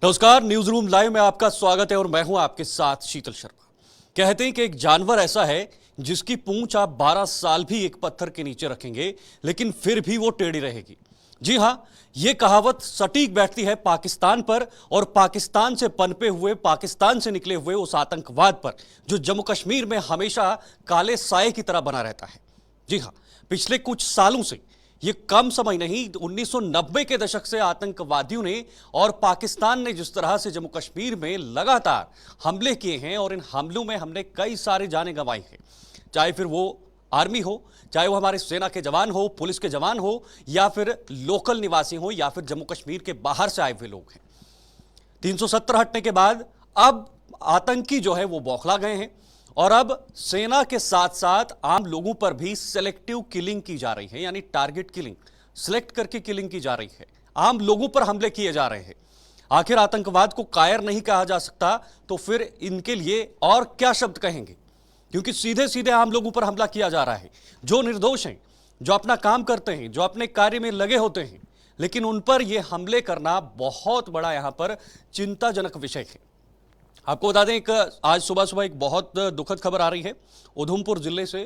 नमस्कार, news room live में आपका स्वागत है और मैं हूं आपके साथ शीतल शर्मा। कहते हैं कि एक जानवर ऐसा है जिसकी पूंछ आप 12 साल भी एक पत्थर के नीचे रखेंगे लेकिन फिर भी वो टेढ़ी रहेगी। जी हां, ये कहावत सटीक बैठती है पाकिस्तान पर और पाकिस्तान से पनपे हुए, पाकिस्तान से निकले हुए उस आतंकवाद पर जो जम्मू कश्मीर में हमेशा काले साए की तरह बना रहता है। जी हां, पिछले कुछ सालों से, ये कम समय नहीं, 1990 के दशक से आतंकवादियों ने और पाकिस्तान ने जिस तरह से जम्मू कश्मीर में लगातार हमले किए हैं और इन हमलों में हमने कई सारे जानें गंवाई हैं। चाहे फिर वो आर्मी हो, चाहे वो हमारे सेना के जवान हो, पुलिस के जवान हो, या फिर लोकल निवासी हो, या फिर जम्मू कश्मीर के बाहर से आए हुए लोग हैं। 370 हटने के बाद अब आतंकी जो है वो बौखला गए हैं और अब सेना के साथ साथ आम लोगों पर भी सेलेक्टिव किलिंग की जा रही है, यानी टारगेट किलिंग, सिलेक्ट करके किलिंग की जा रही है। आम लोगों पर हमले किए जा रहे हैं। आखिर आतंकवाद को कायर नहीं कहा जा सकता तो फिर इनके लिए और क्या शब्द कहेंगे, क्योंकि सीधे सीधे आम लोगों पर हमला किया जा रहा है, जो निर्दोष हैं, जो अपना काम करते हैं, जो अपने कार्य में लगे होते हैं, लेकिन उन पर यह हमले करना बहुत बड़ा यहां पर चिंताजनक विषय है। आपको बता दें, आज सुबह सुबह एक बहुत दुखद खबर आ रही है। उधमपुर जिले से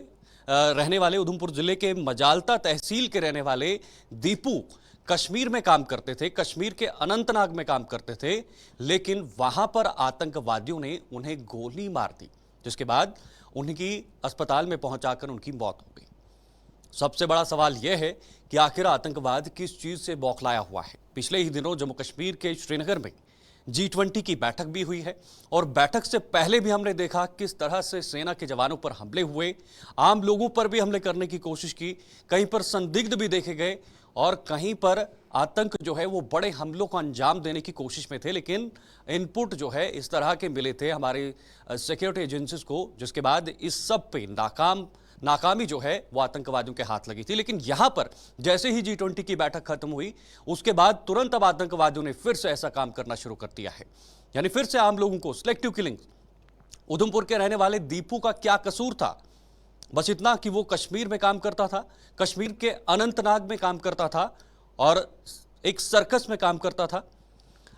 रहने वाले, उधमपुर जिले के मजालता तहसील के रहने वाले दीपू कश्मीर में काम करते थे, कश्मीर के अनंतनाग में काम करते थे, लेकिन वहां पर आतंकवादियों ने उन्हें गोली मार दी, जिसके बाद उनकी अस्पताल में पहुंचाकर उनकी मौत हो गई। सबसे बड़ा सवाल यह है कि आखिर आतंकवाद किस चीज से बौखलाया हुआ है। पिछले ही दिनों जम्मू कश्मीर के श्रीनगर में G20 की बैठक भी हुई है और बैठक से पहले भी हमने देखा किस तरह से सेना के जवानों पर हमले हुए, आम लोगों पर भी हमले करने की कोशिश की, कहीं पर संदिग्ध भी देखे गए और कहीं पर आतंक जो है वो बड़े हमलों को अंजाम देने की कोशिश में थे, लेकिन इनपुट जो है इस तरह के मिले थे हमारे सिक्योरिटी एजेंसीज को, जिसके बाद इस सब पे नाकामी जो है वो आतंकवादियों के हाथ लगी थी। लेकिन यहां पर जैसे ही G20 की बैठक खत्म हुई, उसके बाद तुरंत अब आतंकवादियों ने फिर से ऐसा काम करना शुरू कर दिया है, यानी फिर से आम लोगों को सिलेक्टिव किलिंग। उधमपुर के रहने वाले दीपू का क्या कसूर था? बस इतना कि वो कश्मीर में काम करता था, कश्मीर के अनंतनाग में काम करता था और एक सर्कस में काम करता था।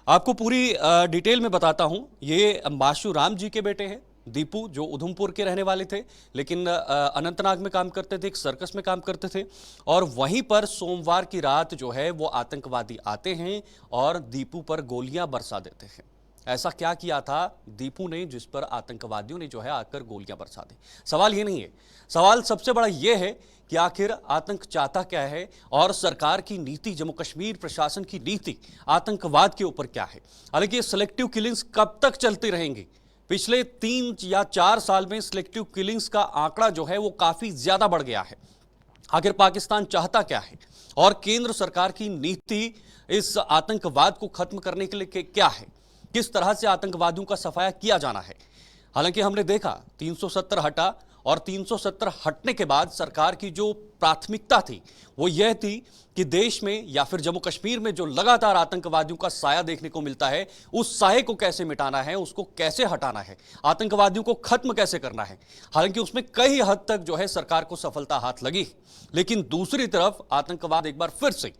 आपको पूरी डिटेल में बताता हूं। ये माशू राम जी के बेटे हैं दीपू, जो उधमपुर के रहने वाले थे लेकिन अनंतनाग में काम करते थे, एक सर्कस में काम करते थे। और वहीं पर सोमवार की रात जो है वो आतंकवादी आते हैं और दीपू पर गोलियां बरसा देते हैं। ऐसा क्या किया था दीपू ने जिस पर आतंकवादियों ने जो है आकर गोलियां बरसा दी? सवाल ये नहीं है, सवाल सबसे बड़ा यह है कि आखिर आतंक चाहता क्या है और सरकार की नीति, जम्मू कश्मीर प्रशासन की नीति आतंकवाद के ऊपर क्या है। हालांकि ये सिलेक्टिव किलिंग्स कब तक चलती रहेंगी? पिछले 3 या 4 साल में सिलेक्टिव किलिंग्स का आंकड़ा जो है वो काफी ज्यादा बढ़ गया है। आखिर पाकिस्तान चाहता क्या है और केंद्र सरकार की नीति इस आतंकवाद को खत्म करने के लिए क्या है? किस तरह से आतंकवादियों का सफाया किया जाना है? हालांकि हमने देखा 370 हटा और 370 हटने के बाद सरकार की जो प्राथमिकता थी वो यह थी कि देश में या फिर जम्मू कश्मीर में जो लगातार आतंकवादियों का साया देखने को मिलता है, उस साये को कैसे मिटाना है, उसको कैसे हटाना है, आतंकवादियों को खत्म कैसे करना है। हालांकि उसमें कई हद तक जो है सरकार को सफलता हाथ लगी, लेकिन दूसरी तरफ आतंकवाद एक बार फिर से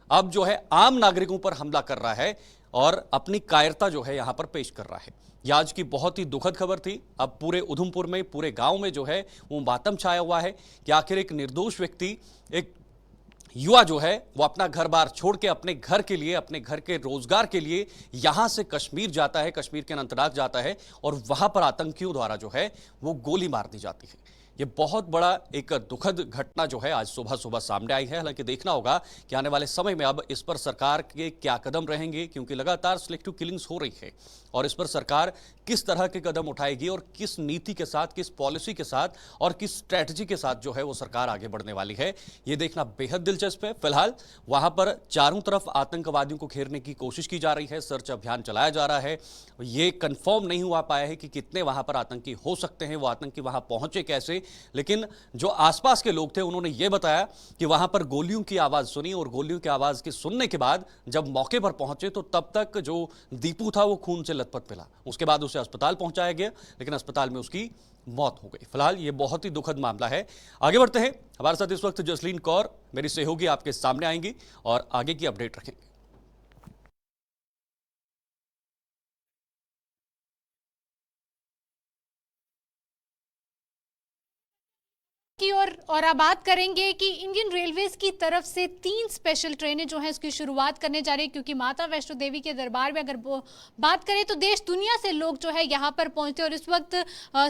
अब जो है आम नागरिकों पर हमला कर रहा है और अपनी कायरता जो है यहां पर पेश कर रहा है। यह आज की बहुत ही दुखद खबर थी। अब पूरे उधमपुर में, पूरे गांव में जो है वो मातम छाया हुआ है कि आखिर एक निर्दोष व्यक्ति, एक युवा जो है वो अपना घर बार छोड़ के अपने घर के लिए, अपने घर के रोजगार के लिए यहां से कश्मीर जाता है, कश्मीर के अनंतनाग जाता है और वहां पर आतंकियों द्वारा जो है वो गोली मार दी जाती है। ये बहुत बड़ा एक दुखद घटना जो है आज सुबह सुबह सामने आई है। हालांकि देखना होगा कि आने वाले समय में अब इस पर सरकार के क्या कदम रहेंगे, क्योंकि लगातार सिलेक्टिव किलिंग्स हो रही है और इस पर सरकार किस तरह के कदम उठाएगी और किस नीति के साथ, किस पॉलिसी के साथ और किस स्ट्रैटेजी के साथ जो है वो सरकार आगे बढ़ने वाली है, ये देखना बेहद दिलचस्प है। फिलहाल वहां पर चारों तरफ आतंकवादियों को घेरने की कोशिश की जा रही है, सर्च अभियान चलाया जा रहा है। ये कंफर्म नहीं हुआ पाया है कि कितने वहां पर आतंकी हो सकते हैं, वो आतंकी वहां पहुंचे कैसे, लेकिन जो आसपास के लोग थे उन्होंने यह बताया कि वहां पर गोलियों की आवाज सुनी और गोलियों की आवाज के सुनने के बाद जब मौके पर पहुंचे तो तब तक जो दीपू था वो खून से लथपथ मिला। उसके बाद उसे अस्पताल पहुंचाया गया, लेकिन अस्पताल में उसकी मौत हो गई। फिलहाल ये बहुत ही दुखद मामला है। आगे बढ़ते हैं, हमारे साथ इस वक्त जसलीन कौर मेरी सहयोगी आपके सामने आएंगी और आगे की अपडेट रखेंगे। की और आप बात करेंगे कि इंडियन रेलवेज की तरफ से 3 स्पेशल ट्रेनें जो हैं इसकी शुरुआत करने जा रही है, क्योंकि माता वैष्णो देवी के दरबार में अगर वो बात करें तो देश दुनिया से लोग जो है यहाँ पर पहुंचते हैं। और इस वक्त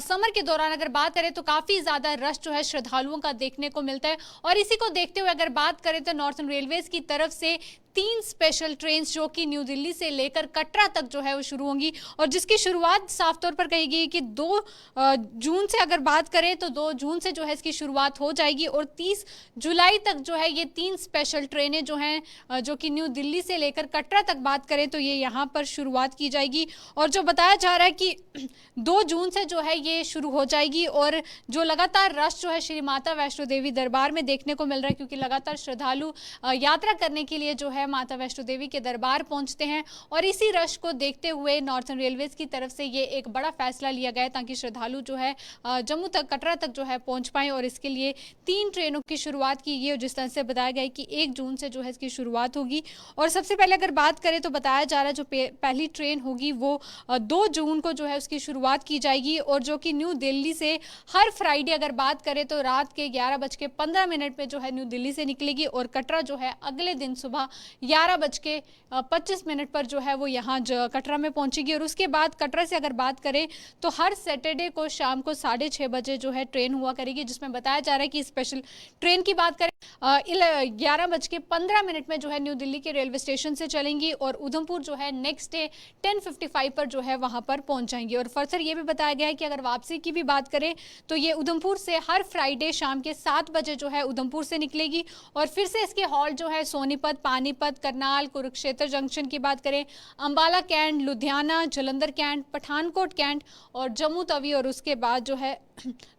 समर के दौरान अगर बात करें तो काफ़ी ज़्यादा रश जो है श्रद्धालुओं का देखने को मिलता है। और इसी को देखते हुए अगर बात करें तो नॉर्थन रेलवेज की तरफ से 3 स्पेशल ट्रेन जो कि न्यू दिल्ली से लेकर कटरा तक जो है वो शुरू होंगी, और जिसकी शुरुआत साफ तौर पर कही गई कि 2 जून से अगर बात करें तो 2 जून से जो है इसकी शुरुआत हो जाएगी, और 30 जुलाई तक जो है ये 3 स्पेशल ट्रेनें जो हैं जो कि न्यू दिल्ली से लेकर कटरा तक बात करें तो ये यहाँ पर शुरुआत की जाएगी। और जो बताया जा रहा है कि 2 जून से जो है ये शुरू हो जाएगी, और जो लगातार रश जो है श्री माता वैष्णो देवी दरबार में देखने को मिल रहा है, क्योंकि लगातार श्रद्धालु यात्रा करने के लिए जो है माता वैष्णो देवी के दरबार पहुंचते हैं। और इसी रश को देखते हुए नॉर्थन रेलवेज की तरफ से ये एक बड़ा फैसला लिया गया है ताकि श्रद्धालु जो है जम्मू तक, कटरा तक जो है पहुंच पाएं, और इसके लिए 3 ट्रेनों की शुरुआत की गई। और जिस तरह से बताया गया है कि 1 जून से जो है इसकी शुरुआत होगी। और सबसे पहले अगर बात करें तो बताया जा रहा है जो पहली ट्रेन होगी वो 2 जून को जो है उसकी शुरुआत की जाएगी, और जो कि न्यू दिल्ली से हर फ्राइडे अगर बात करें तो रात के 11:15 में जो है न्यू दिल्ली से निकलेगी, और कटरा जो है अगले दिन सुबह 11:25 पर जो है वो यहाँ कटरा में पहुंचेगी। और उसके बाद कटरा से अगर बात करें तो हर सैटरडे को शाम को 6:30 बजे जो है ट्रेन हुआ करेगी, जिसमें बताया जा रहा है कि स्पेशल ट्रेन की बात करें 11:15 में जो है न्यू दिल्ली के रेलवे स्टेशन से चलेंगी, और उधमपुर जो है नेक्स्ट डे 10:55 पर जो है वहां पर पहुंच जाएंगी। और फर्दर ये भी बताया गया है कि अगर वापसी की भी बात करें तो ये उधमपुर से हर फ्राइडे शाम के 7 बजे जो है उधमपुर से निकलेगी, और फिर से इसके हॉल जो है सोनीपत, पानीपत, करनाल, कुरुक्षेत्र जंक्शन की बात करें, Ambala cantt, Ludhiana, Jalandhar cantt, Pathankot cantt और जम्मू तवी, और उसके बाद जो है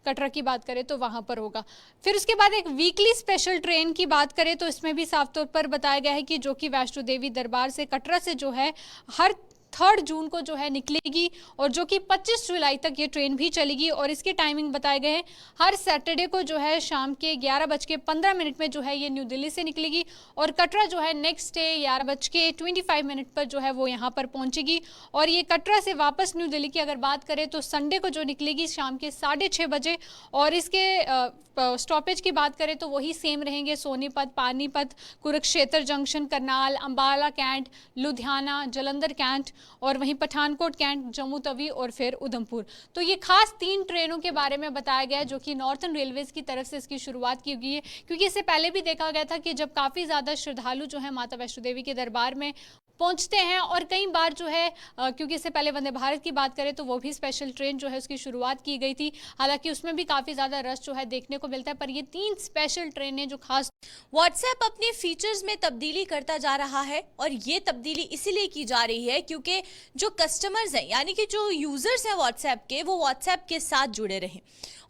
कटरा की बात करें तो वहां पर होगा। फिर उसके बाद एक वीकली स्पेशल ट्रेन की बात करें तो इसमें भी साफ तौर पर बताया गया है कि जो कि वैष्णो देवी दरबार से कटरा से जो है हर 3 जून को जो है निकलेगी, और जो कि 25 जुलाई तक ये ट्रेन भी चलेगी। और इसके टाइमिंग बताए गए हैं हर सैटरडे को जो है शाम के 11:15 में जो है ये न्यू दिल्ली से निकलेगी, और कटरा जो है नेक्स्ट डे 11:25 पर जो है वो यहाँ पर पहुँचेगी। और ये कटरा से वापस न्यू दिल्ली की अगर बात करें तो संडे को जो निकलेगी शाम के 6:30 बजे, और इसके स्टॉपेज की बात करें तो वही सेम रहेंगे, Sonipat, Panipat, Kurukshetra junction, Karnal, Ambala cantt, Ludhiana, Jalandhar cantt, और वहीं पठानकोट कैंट, जम्मू तवी और फिर उधमपुर। तो ये खास 3 ट्रेनों के बारे में बताया गया है जो कि नॉर्थन रेलवेज की तरफ से इसकी शुरुआत की गई है, क्योंकि इससे पहले भी देखा गया था कि जब काफ़ी ज़्यादा श्रद्धालु जो है माता वैष्णो देवी के दरबार में पहुंचते हैं, और कई बार जो है क्योंकि इससे पहले वंदे भारत की बात करें तो वो भी स्पेशल ट्रेन जो है उसकी शुरुआत की गई थी, हालांकि उसमें भी काफ़ी ज़्यादा रश जो है देखने को मिलता है। पर ये 3 स्पेशल ट्रेनें जो खास व्हाट्सएप अपने फीचर्स में तब्दीली करता जा रहा है, और ये तब्दीली इसीलिए की जा रही है क्योंकि जो कस्टमर्स हैं यानी कि जो यूज़र्स हैं व्हाट्सएप के, वो व्हाट्सएप के साथ जुड़े रहें।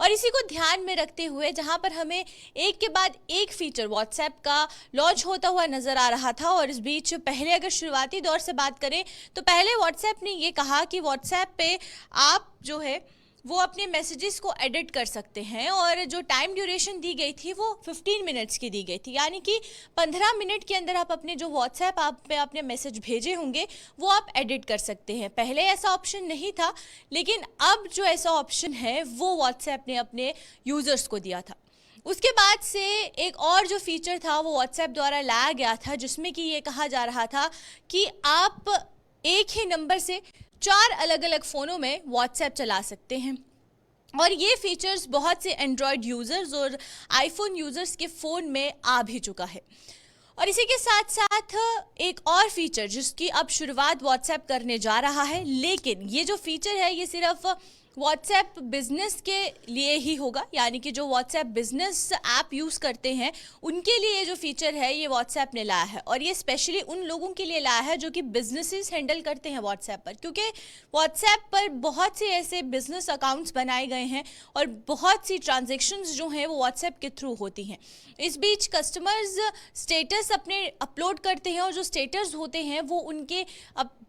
और इसी को ध्यान में रखते हुए जहां पर हमें एक के बाद एक फीचर व्हाट्सएप का लॉन्च होता हुआ नज़र आ रहा था, और इस बीच पहले अगर शुरुआती दौर से बात करें तो पहले व्हाट्सएप ने ये कहा कि व्हाट्सएप पे आप जो है वो अपने मैसेजेस को एडिट कर सकते हैं, और जो टाइम ड्यूरेशन दी गई थी वो 15 मिनट्स की दी गई थी, यानी कि 15 मिनट के अंदर आप अपने जो व्हाट्सएप आप पे आपने मैसेज भेजे होंगे वो आप एडिट कर सकते हैं। पहले ऐसा ऑप्शन नहीं था, लेकिन अब जो ऐसा ऑप्शन है वो व्हाट्सएप ने अपने यूज़र्स को दिया था। उसके बाद से एक और जो फीचर था वो व्हाट्सएप द्वारा लाया गया था, जिसमें कि ये कहा जा रहा था कि आप एक ही नंबर से 4 अलग अलग फ़ोनों में व्हाट्सएप चला सकते हैं। और ये फीचर्स बहुत से एंड्रॉयड यूज़र्स और आईफोन यूज़र्स के फ़ोन में आ भी चुका है। और इसी के साथ साथ एक और फीचर जिसकी अब शुरुआत व्हाट्सएप करने जा रहा है, लेकिन ये जो फीचर है ये सिर्फ व्हाट्सएप बिजनेस के लिए ही होगा, यानी कि जो व्हाट्सएप बिजनेस ऐप यूज़ करते हैं उनके लिए ये जो फीचर है ये व्हाट्सएप ने लाया है, और ये स्पेशली उन लोगों के लिए लाया है जो कि बिजनेसेस हैंडल करते हैं व्हाट्सएप पर, क्योंकि व्हाट्सएप पर बहुत से ऐसे बिजनेस अकाउंट्स बनाए गए हैं और बहुत सी ट्रांजेक्शन्स जो हैं वो व्हाट्सएप के थ्रू होती हैं। इस बीच कस्टमर्स स्टेटस अपने अपलोड करते हैं, और जो स्टेटस होते हैं वो उनके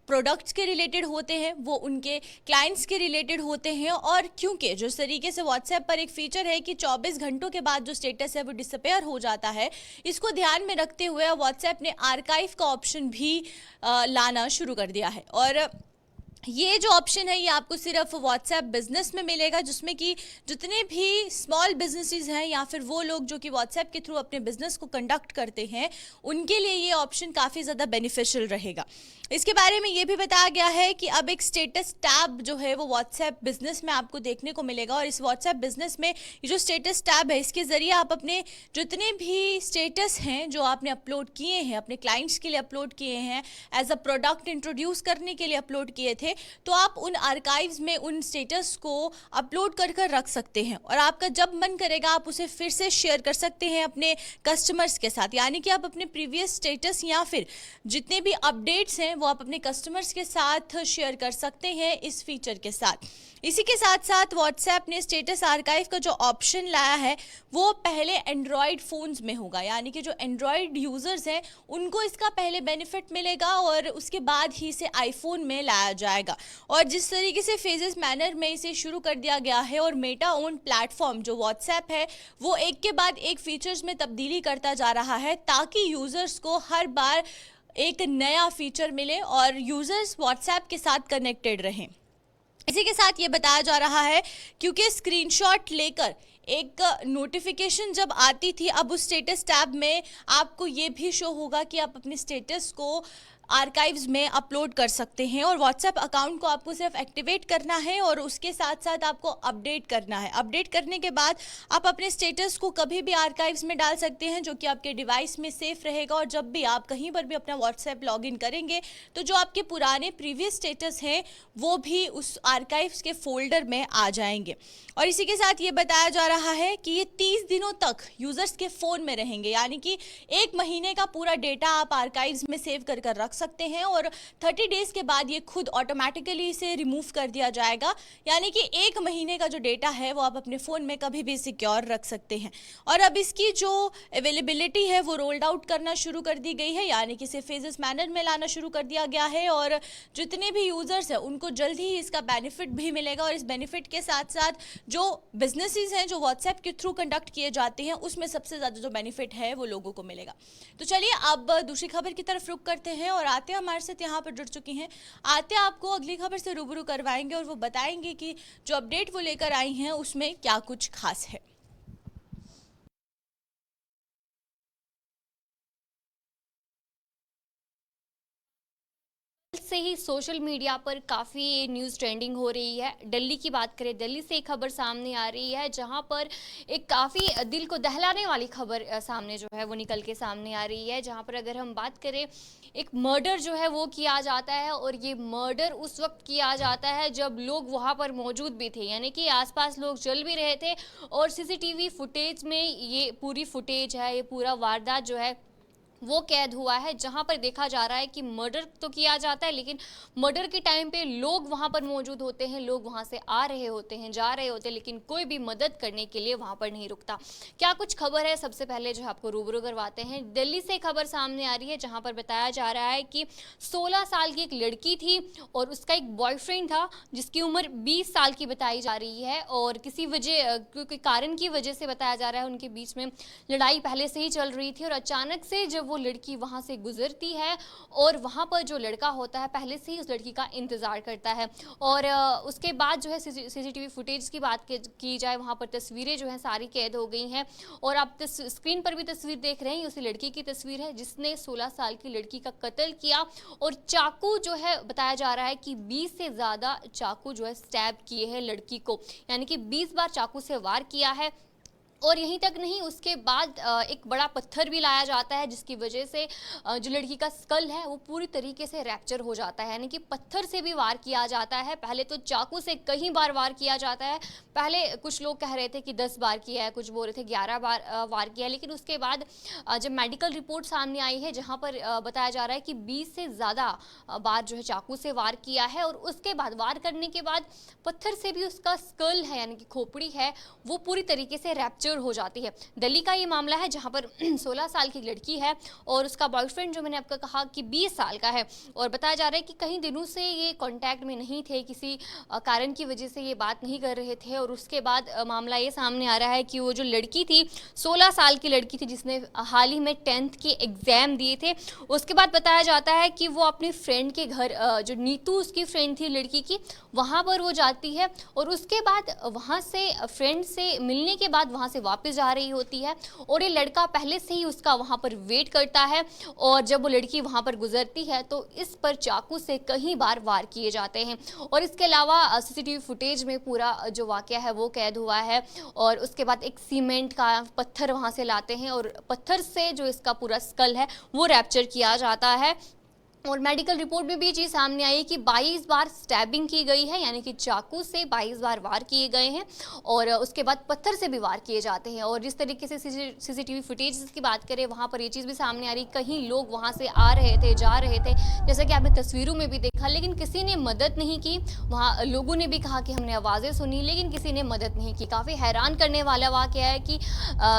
प्रोडक्ट्स के रिलेटेड होते हैं, वो उनके क्लाइंट्स के रिलेटेड होते हैं। और क्योंकि जिस तरीके से व्हाट्सएप पर एक फीचर है कि 24 घंटों के बाद जो स्टेटस है वो डिसअपेयर हो जाता है, इसको ध्यान में रखते हुए व्हाट्सएप ने आर्काइव का ऑप्शन भी लाना शुरू कर दिया है। और ये जो ऑप्शन है ये आपको सिर्फ व्हाट्सएप बिजनेस में मिलेगा, जिसमें कि जितने भी स्मॉल बिजनेसेस हैं या फिर वो लोग जो कि व्हाट्सएप के थ्रू अपने बिजनेस को कंडक्ट करते हैं, उनके लिए ये ऑप्शन काफ़ी ज़्यादा बेनिफिशियल रहेगा। इसके बारे में ये भी बताया गया है कि अब एक स्टेटस टैब जो है वो व्हाट्सएप बिजनेस में आपको देखने को मिलेगा, और इस व्हाट्सएप बिजनेस में ये जो स्टेटस टैब है इसके ज़रिए आप अपने जितने भी स्टेटस हैं जो आपने अपलोड किए हैं, अपने क्लाइंट्स के लिए अपलोड किए हैं, एज अ प्रोडक्ट इंट्रोड्यूस करने के लिए अपलोड किए थे, तो आप उन आर्काइव्स में उन स्टेटस को अपलोड कर कर रख सकते हैं, और आपका जब मन करेगा आप उसे फिर से शेयर कर सकते हैं अपने कस्टमर्स के साथ। यानी कि आप अपने प्रीवियस स्टेटस या फिर जितने भी अपडेट्स हैं वो आप अपने कस्टमर्स के साथ शेयर कर सकते हैं इस फीचर के साथ। इसी के साथ साथ व्हाट्सएप ने स्टेटस आर्काइव का जो ऑप्शन लाया है वो पहले एंड्रॉयड फ़ोन्स में होगा, यानी कि जो एंड्रॉयड यूज़र्स हैं उनको इसका पहले बेनिफिट मिलेगा और उसके बाद ही इसे आईफोन में लाया जाएगा। और जिस तरीके से फेजेस मैनर में इसे शुरू कर दिया गया है, और मेटा ओन प्लेटफॉर्म जो व्हाट्सएप है वो एक के बाद एक फीचर्स में तब्दीली करता जा रहा है, ताकि यूज़र्स को हर बार एक नया फीचर मिले और यूज़र्स व्हाट्सएप के साथ कनेक्टेड रहें। इसी के साथ ये बताया जा रहा है क्योंकि स्क्रीनशॉट लेकर एक नोटिफिकेशन जब आती थी, अब उस स्टेटस टैब में आपको ये भी शो होगा कि आप अपने स्टेटस को आर्काइव्स में अपलोड कर सकते हैं, और व्हाट्सएप अकाउंट को आपको सिर्फ एक्टिवेट करना है और उसके साथ साथ आपको अपडेट करना है। अपडेट करने के बाद आप अपने स्टेटस को कभी भी आर्काइव्स में डाल सकते हैं, जो कि आपके डिवाइस में सेफ रहेगा, और जब भी आप कहीं पर भी अपना व्हाट्सएप लॉगिन करेंगे तो जो आपके पुराने प्रीवियस स्टेटस हैं वो भी उस आर्काइव्स के फोल्डर में आ जाएंगे। और इसी के साथ ये बताया जा रहा है कि ये 30 दिनों तक यूज़र्स के फ़ोन में रहेंगे, यानी कि 1 महीने का पूरा डेटा आप आर्काइव्स में सेव कर कर रख सकते हैं, और 30 डेज़ के बाद ये खुद ऑटोमेटिकली इसे रिमूव कर दिया जाएगा, यानी कि 1 महीने का जो डेटा है वो आप अपने फ़ोन में कभी भी सिक्योर रख सकते हैं। और अब इसकी जो अवेलेबिलिटी है वो रोल्ड आउट करना शुरू कर दी गई है, यानी कि इसे फेजेस मैनर में लाना शुरू कर दिया गया है, और जितने भी यूज़र्स हैं उनको जल्द ही इसका बेनिफिट भी मिलेगा। और इस बेनिफिट के साथ साथ जो बिजनेसेस हैं जो व्हाट्सएप के थ्रू कंडक्ट किए जाते हैं उसमें सबसे ज़्यादा जो बेनिफिट है वो लोगों को मिलेगा। तो चलिए अब दूसरी खबर की तरफ रुख करते हैं, और आते हमारे साथ यहाँ पर जुड़ चुकी हैं आते आपको अगली खबर से रूबरू करवाएंगे, और वो बताएंगे कि जो अपडेट वो लेकर आई हैं उसमें क्या कुछ खास है। से ही सोशल मीडिया पर काफ़ी न्यूज़ ट्रेंडिंग हो रही है। दिल्ली की बात करें, दिल्ली से एक खबर सामने आ रही है जहां पर एक काफ़ी दिल को दहलाने वाली खबर सामने जो है वो निकल के सामने आ रही है, जहां पर अगर हम बात करें एक मर्डर जो है वो किया जाता है, और ये मर्डर उस वक्त किया जाता है जब लोग वहां पर मौजूद भी थे, यानी कि आसपास लोग चल भी रहे थे, और सीसीटीवी फुटेज में ये पूरी फुटेज है, ये पूरा वारदात जो है वो कैद हुआ है, जहां पर देखा जा रहा है कि मर्डर तो किया जाता है लेकिन मर्डर के टाइम पे लोग वहां पर मौजूद होते हैं, लोग वहां से आ रहे होते हैं, जा रहे होते हैं, लेकिन कोई भी मदद करने के लिए वहां पर नहीं रुकता। क्या कुछ खबर है, सबसे पहले जो आपको रूबरू करवाते हैं। दिल्ली से खबर सामने आ रही है जहां पर बताया जा रहा है कि 16 साल की एक लड़की थी और उसका एक बॉयफ्रेंड था जिसकी उम्र 20 साल की बताई जा रही है, और किसी वजह क्योंकि कारण की वजह से बताया जा रहा है उनके बीच में लड़ाई पहले से ही चल रही थी, और अचानक से जब वो लड़की वहां से गुजरती है और वहां पर जो लड़का होता है पहले से ही उस लड़की का इंतजार करता है, और उसके बाद जो है सीसीटीवी फुटेज की बात की जाए वहां पर तस्वीरें जो हैं सारी कैद हो गई हैं, और आप स्क्रीन पर भी तस्वीर देख रहे हैं, उसी लड़की की तस्वीर है जिसने 16 साल की लड़की का कत्ल किया, और चाकू जो है बताया जा रहा है कि 20 से ज़्यादा चाकू जो है स्टैब किए हैं लड़की को, यानी कि 20 बार चाकू से वार किया है। और यहीं तक नहीं, उसके बाद एक बड़ा पत्थर भी लाया जाता है जिसकी वजह से जो लड़की का स्कल है वो पूरी तरीके से रैप्चर हो जाता है, यानी कि पत्थर से भी वार किया जाता है। पहले तो चाकू से कई बार वार किया जाता है, पहले कुछ लोग कह रहे थे कि 10 बार किया है, कुछ बोल रहे थे 11 बार वार किया है, लेकिन उसके बाद जब मेडिकल रिपोर्ट सामने आई है जहाँ पर बताया जा रहा है कि 20 से ज़्यादा बार जो है चाकू से वार किया है, और उसके बाद वार करने के बाद पत्थर से भी उसका स्कल है यानी कि खोपड़ी है वो पूरी तरीके से रैप्चर रैप्चर हो जाती है। दिल्ली का ये मामला है जहाँ पर 16 साल की लड़की है और उसका बॉयफ्रेंड जो मैंने आपको कहा कि 20 साल का है, और बताया जा रहा है कि कई दिनों से ये कांटेक्ट में नहीं थे, किसी कारण की वजह से ये बात नहीं कर रहे थे। और उसके बाद मामला ये सामने आ रहा है कि वो जो लड़की थी 16 साल की लड़की थी जिसने हाल ही में 10th के एग्ज़ाम दिए थे, उसके बाद बताया जाता है कि वो अपनी फ्रेंड के घर, जो नीतू उसकी फ्रेंड थी लड़की की, वहाँ पर वो जाती है और उसके बाद वहाँ से फ्रेंड से मिलने के बाद वहाँ से वापस जा रही होती है और ये लड़का पहले से ही उसका वहाँ पर वेट करता है। और जब वो लड़की वहाँ पर गुजरती है तो इस पर चाकू से कई बार वार किए जाते हैं। और इसके अलावा सीसीटीवी फुटेज में पूरा जो वाकया है वो कैद हुआ है। और उसके बाद एक सीमेंट का पत्थर वहाँ से लाते हैं और पत्थर से जो इसका पूरा स्कल है वो रैप्चर किया जाता है। और मेडिकल रिपोर्ट में भी ये चीज़ सामने आई कि 22 बार स्टैबिंग की गई है, यानी कि चाकू से 22 बार वार किए गए हैं और उसके बाद पत्थर से भी वार किए जाते हैं। और जिस तरीके से सीसीटीवी फुटेज की बात करें वहाँ पर ये चीज़ भी सामने आ रही, कहीं लोग वहाँ से आ रहे थे, जा रहे थे, जैसा कि आपने तस्वीरों में भी देखा, लेकिन किसी ने मदद नहीं की। वहाँ लोगों ने भी कहा कि हमने आवाज़ें सुनी लेकिन किसी ने मदद नहीं की। काफ़ी हैरान करने वाला वाकया है कि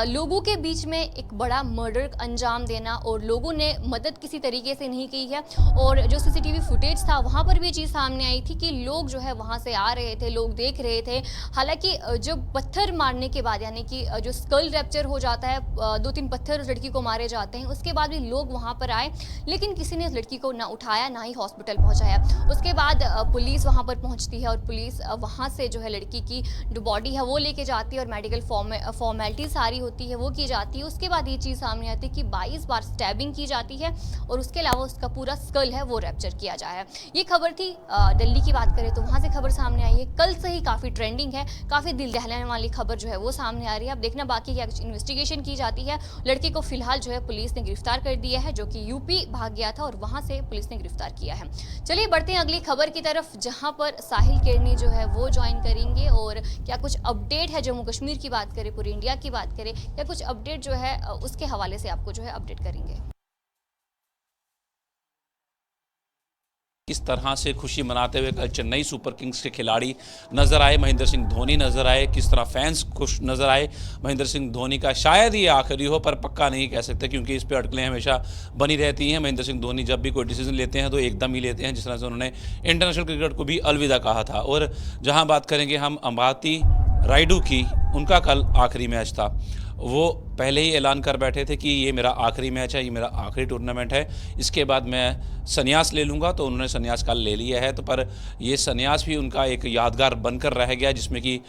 लोगों के बीच में एक बड़ा मर्डर अंजाम देना और लोगों ने मदद किसी तरीके से नहीं की है। और जो सीसीटीवी फुटेज था वहाँ पर भी चीज़ सामने आई थी कि लोग जो है वहाँ से आ रहे थे, लोग देख रहे थे। हालांकि जो पत्थर मारने के बाद, यानी कि जो स्कल रैप्चर हो जाता है, 2-3 पत्थर उस लड़की को मारे जाते हैं, उसके बाद भी लोग वहाँ पर आए लेकिन किसी ने उस लड़की को ना उठाया ना ही हॉस्पिटल पहुँचाया। उसके बाद पुलिस वहाँ पर पहुँचती है और पुलिस वहाँ से जो है लड़की की जो बॉडी है वो लेके जाती है और मेडिकल फॉर्मेलिटी सारी होती है वो की जाती है। उसके बाद ये चीज़ सामने आती है कि 22 बार स्टैबिंग की जाती है और उसके अलावा उसका पूरा स्कल है वो रैप्चर किया जाए है। ये खबर थी दिल्ली की बात करें तो वहाँ से खबर सामने आई है। कल से ही काफ़ी ट्रेंडिंग है, काफ़ी दिल दहलाने वाली खबर जो है वो सामने आ रही है। अब देखना बाकी क्या कुछ इन्वेस्टिगेशन की जाती है। लड़के को फिलहाल जो है पुलिस ने गिरफ्तार कर दिया है, जो कि यूपी भाग गया था और वहाँ से पुलिस ने गिरफ्तार किया है। चलिए बढ़ते हैं अगली खबर की तरफ, जहाँ पर साहिल केरनी जो है वो ज्वाइन करेंगे और क्या कुछ अपडेट है जम्मू कश्मीर की बात करें, पूरी इंडिया की बात करें, क्या कुछ अपडेट जो है उसके हवाले से आपको जो है अपडेट करेंगे। किस तरह से खुशी मनाते हुए कल चेन्नई सुपर किंग्स के खिलाड़ी नजर आए, महेंद्र सिंह धोनी नजर आए, किस तरह फैंस खुश नजर आए। महेंद्र सिंह धोनी का शायद ये आखिरी हो, पर पक्का नहीं कह सकते क्योंकि इस पे अटकलें हमेशा बनी रहती हैं। महेंद्र सिंह धोनी जब भी कोई डिसीजन लेते हैं तो एकदम ही लेते हैं, जिस तरह से उन्होंने इंटरनेशनल क्रिकेट को भी अलविदा कहा था। और जहां बात करेंगे हम अंबाती रायडू की, उनका कल आखिरी मैच था। वो पहले ही ऐलान कर बैठे थे कि ये मेरा आखिरी मैच है, ये मेरा आखिरी टूर्नामेंट है, इसके बाद मैं संन्यास ले लूँगा। तो उन्होंने संन्यास कल ले लिया है। तो पर ये संन्यास भी उनका एक यादगार बनकर रह गया, जिसमें कि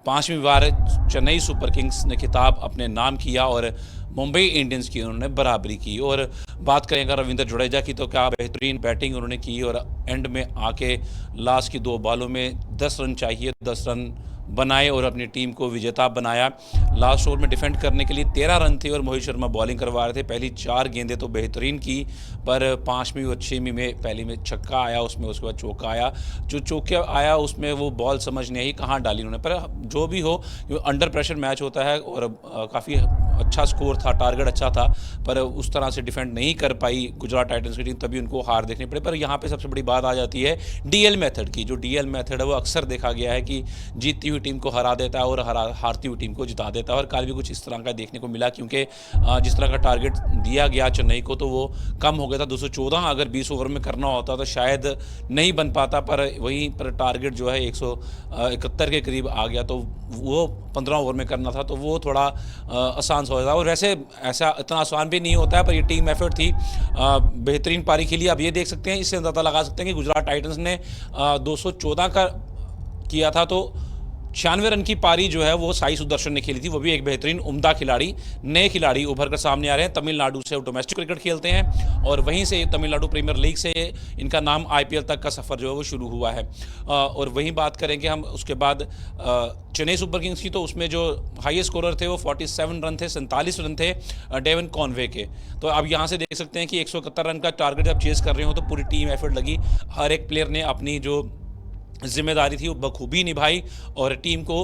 5वीं बार चेन्नई सुपर किंग्स ने खिताब अपने नाम किया और मुंबई इंडियंस की उन्होंने बराबरी की। और बात करें अगर रविंद्र जडेजा की, तो क्या बेहतरीन बैटिंग उन्होंने की और एंड में आके लास्ट की 2 बॉलों में 10 रन चाहिए, 10 रन बनाए और अपनी टीम को विजेता बनाया। लास्ट ओवर में डिफेंड करने के लिए 13 रन थे और मोहित शर्मा बॉलिंग करवा रहे थे। पहली 4 गेंदें तो बेहतरीन की, पर 5वीं और 6वीं में पहली में छक्का आया, उसमें उसके बाद चौका आया। जो चौका आया उसमें वो बॉल समझ नहीं आई कहाँ डाली उन्होंने। पर जो भी हो, अंडर प्रेशर मैच होता है और काफ़ी अच्छा स्कोर था, टारगेट अच्छा था, पर उस तरह से डिफेंड नहीं कर पाई गुजरात टाइटंस की टीम, तभी उनको हार देखनी पड़ी। पर यहाँ पे सबसे बड़ी बात आ जाती है डीएल मेथड की। जो डीएल मेथड है वो अक्सर देखा गया है कि जीतती हुई टीम को हरा देता है और हारती हुई टीम को जिता देता है। और कल भी कुछ इस तरह का देखने को मिला, क्योंकि जिस तरह का टारगेट दिया गया चेन्नई को तो वो कम हो गया था। 214 अगर 20 ओवर में करना होता तो शायद नहीं बन पाता, पर वहीं पर टारगेट जो है 171 के करीब आ गया, तो वो 15 ओवर में करना था, तो वो थोड़ा आसान हो जाता। और वैसे ऐसा इतना आसान भी नहीं होता है, पर ये टीम एफर्ट थी, बेहतरीन पारी खेली। अब ये देख सकते हैं, इससे अंदाजा लगा सकते हैं कि गुजरात टाइटंस ने 214 का किया था, तो 96 रन की पारी जो है वो साई सुदर्शन ने खेली थी। वो भी एक बेहतरीन उम्दा खिलाड़ी, नए खिलाड़ी उभर कर सामने आ रहे हैं। तमिलनाडु से वो डोमेस्टिक क्रिकेट खेलते हैं और वहीं से तमिलनाडु प्रीमियर लीग से इनका नाम IPL तक का सफ़र जो है वो शुरू हुआ है। और वहीं बात करेंगे हम उसके बाद चेन्नई सुपर किंग्स की, तो उसमें जो हाईएस्ट स्कोरर थे वो 47 रन थे, 47 रन थे डेवन कॉनवे के। तो अब यहाँ से देख सकते हैं कि 171 रन का टारगेट जब चेस कर रहे हो तो पूरी टीम एफर्ट लगी, हर एक प्लेयर ने अपनी जो जिम्मेदारी थी वो बखूबी निभाई और टीम को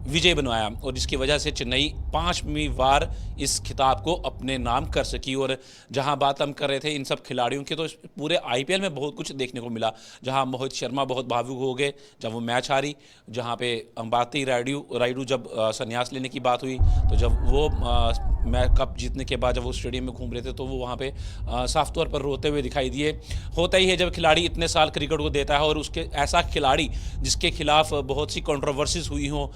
विजय बनवाया और जिसकी वजह से चेन्नई 5वीं बार इस खिताब को अपने नाम कर सकी। और जहां बात हम कर रहे थे इन सब खिलाड़ियों की, तो पूरे आईपीएल में बहुत कुछ देखने को मिला। जहां मोहित शर्मा बहुत भावुक हो गए जब वो मैच हारी, जहां पे अंबाती रायडू जब संन्यास लेने की बात हुई, तो जब वो मैच कप जीतने के बाद जब वो स्टेडियम में घूम रहे थे तो वो वहाँ पे साफ तौर पर रोते हुए दिखाई दिए। होता ही है जब खिलाड़ी इतने साल क्रिकेट को देता है और उसके ऐसा खिलाड़ी जिसके खिलाफ बहुत सी कंट्रोवर्सीज हुई हों,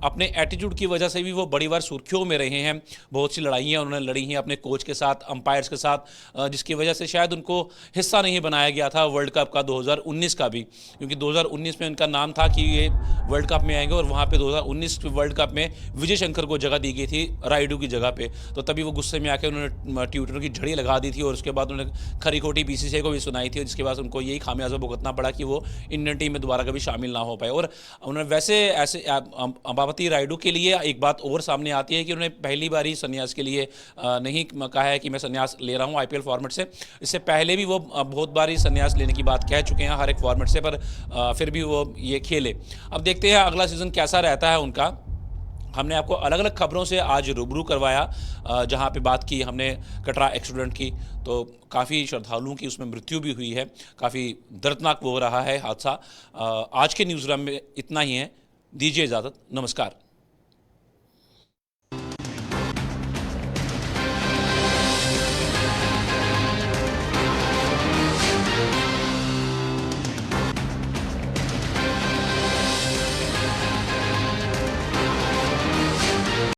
अपने एटीट्यूड की वजह से भी वो बड़ी बार सुर्खियों में रहे हैं। बहुत सी लड़ाइयाँ उन्होंने लड़ी हैं अपने कोच के साथ, अंपायर्स के साथ, जिसकी वजह से शायद उनको हिस्सा नहीं बनाया गया था वर्ल्ड कप का 2019 का भी, क्योंकि 2019 में उनका नाम था कि ये वर्ल्ड कप में आएंगे और वहाँ पे 2019 वर्ल्ड कप में विजय शंकर को जगह दी गई थी रायडू की जगह पे। तो तभी वो गुस्से में आकर उन्होंने ट्विटर की झड़ी लगा दी थी और उसके बाद उन्होंने खरी खोटी बीसीसीआई को भी सुनाई थी, जिसके बाद उनको यही खामियाजा भुगतना पड़ा कि वो इंडियन टीम में दोबारा कभी शामिल ना हो पाए। और उन्होंने वैसे ऐसे अंबाती रायडू के लिए एक बात और सामने आती है कि उन्होंने पहली बार ही संन्यास के लिए नहीं कहा है कि मैं संन्यास ले रहा हूं आईपीएल फॉर्मेट से। इससे पहले भी वो बहुत बार ही संन्यास लेने की बात कह चुके हैं हर एक फॉर्मेट से, पर फिर भी वो ये खेले। अब देखते हैं अगला सीजन कैसा रहता है उनका। हमने आपको अलग अलग खबरों से आज रूबरू करवाया, जहां पे बात की हमने कटरा एक्सीडेंट की, तो काफ़ी श्रद्धालुओं की उसमें मृत्यु भी हुई है, काफ़ी दर्दनाक हो रहा है हादसा। आज के न्यूज़ रूम में इतना ही है, दीजिए इजाज़त, नमस्कार।